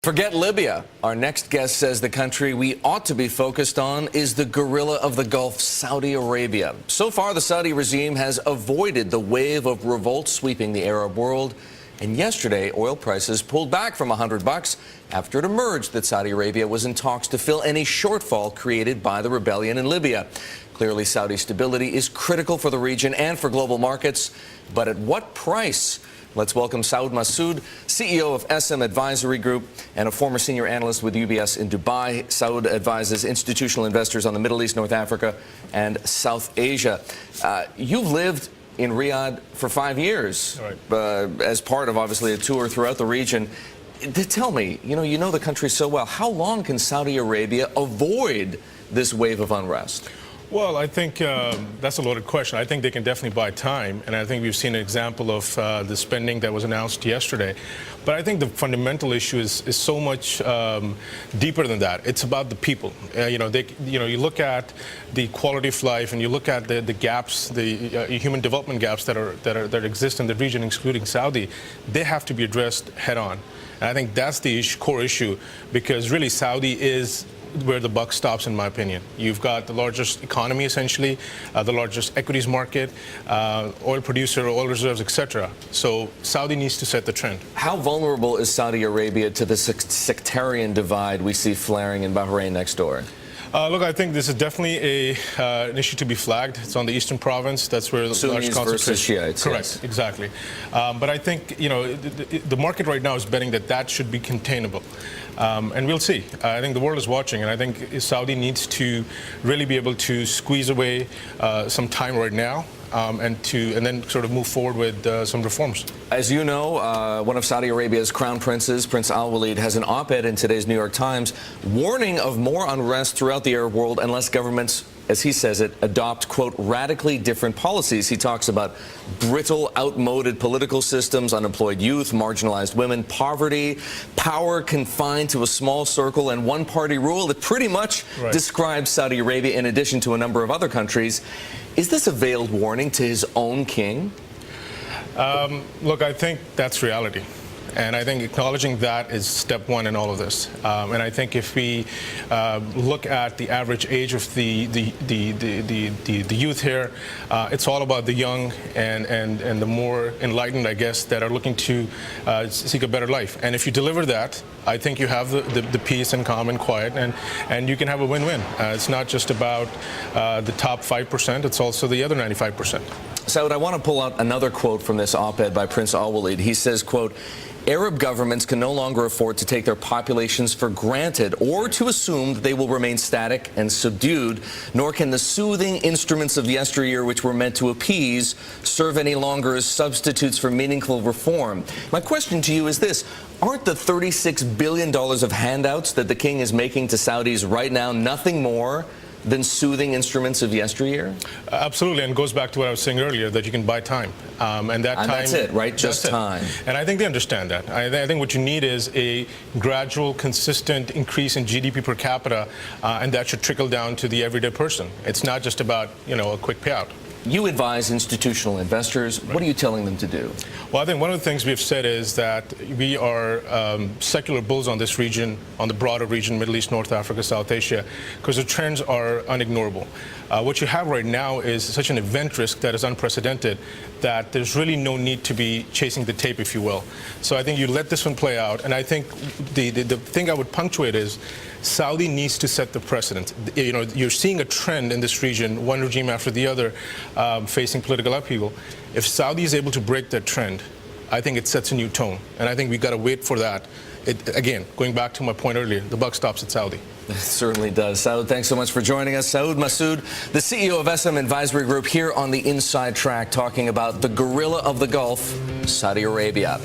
Forget Libya. Our next guest says the country we ought to be focused on is the gorilla of the Gulf, Saudi Arabia. So far, the Saudi regime has avoided the wave of revolt sweeping the Arab world. And yesterday, oil prices pulled back from $100 after it emerged that Saudi Arabia was in talks to fill any shortfall created by the rebellion in Libya. Clearly, Saudi stability is critical for the region and for global markets. But at what price? Let's welcome Masud, CEO of SM Advisory Group and a former senior analyst with UBS in Dubai. Saud advises institutional investors on the Middle East, North Africa, and South Asia. You've lived in Riyadh for 5 years, right, as part of, obviously, a tour throughout the region. Tell me, you know the country so well. How long can Saudi Arabia avoid this wave of unrest? Well, I think that's a loaded question. I think they can definitely buy time, and I think we've seen an example of the spending that was announced yesterday. But I think the fundamental issue is so much deeper than that. It's about the people. You look at the quality of life, and you look at the gaps, the human development gaps that exist in the region, including Saudi. They have to be addressed head on, and I think that's the core issue, because really Saudi is where the buck stops, in my opinion. You've got the largest economy, essentially, the largest equities market, oil producer, oil reserves, etc. So Saudi needs to set the trend. How vulnerable is Saudi Arabia to the sectarian divide we see flaring in Bahrain next door? Look, I think this is definitely an issue to be flagged. It's on the eastern province. That's where the large concentration. Versus Shiites. Correct, yes. Exactly. But I think the market right now is betting that should be containable, and we'll see. I think the world is watching, and I think Saudi needs to really be able to squeeze away some time right now. And then sort of move forward with some reforms. As you know, one of Saudi Arabia's crown princes, Prince Al-Walid, has an op-ed in today's New York Times warning of more unrest throughout the Arab world unless governments, as he says it, adopt, quote, radically different policies. He talks about brittle, outmoded political systems, unemployed youth, marginalized women, poverty, power confined to a small circle, and one-party rule that pretty much describes Saudi Arabia in addition to a number of other countries. Is this a veiled warning to his own king? Look, I think that's reality. And I think acknowledging that is step one in all of this. And I think if we look at the average age of the youth here, it's all about the young and the more enlightened, I guess, that are looking to seek a better life. And if you deliver that, I think you have the peace and calm and quiet, and you can have a win-win. It's not just about the top 5%, it's also the other 95%. Saud, I want to pull out another quote from this op-ed by Prince Al-Walid. He says, quote, Arab governments can no longer afford to take their populations for granted or to assume that they will remain static and subdued, nor can the soothing instruments of yesteryear, which were meant to appease, serve any longer as substitutes for meaningful reform. My question to you is this. Aren't the $36 billion of handouts that the king is making to Saudis right now nothing more than soothing instruments of yesteryear? Absolutely, and it goes back to what I was saying earlier, that you can buy time. And that's it, right? Just time. And I think they understand that. I think what you need is a gradual, consistent increase in GDP per capita, and that should trickle down to the everyday person. It's not just about, a quick payout. You advise institutional investors. What are you telling them to do? Well, I think one of the things we've said is that we are secular bulls on this region, on the broader region, Middle East, North Africa, South Asia, because the trends are unignorable. What you have right now is such an event risk that is unprecedented that there's really no need to be chasing the tape, if you will. So I think you let this one play out, and I think the thing I would punctuate is Saudi needs to set the precedent. You're seeing a trend in this region, one regime after the other, facing political upheaval. If Saudi is able to break that trend, I think it sets a new tone, and I think we've got to wait for that. Again, going back to my point earlier, the buck stops at Saudi. It certainly does. Saud, thanks so much for joining us. Saud Masud, the CEO of SM Advisory Group, here on the Inside Track, talking about the gorilla of the Gulf, Saudi Arabia.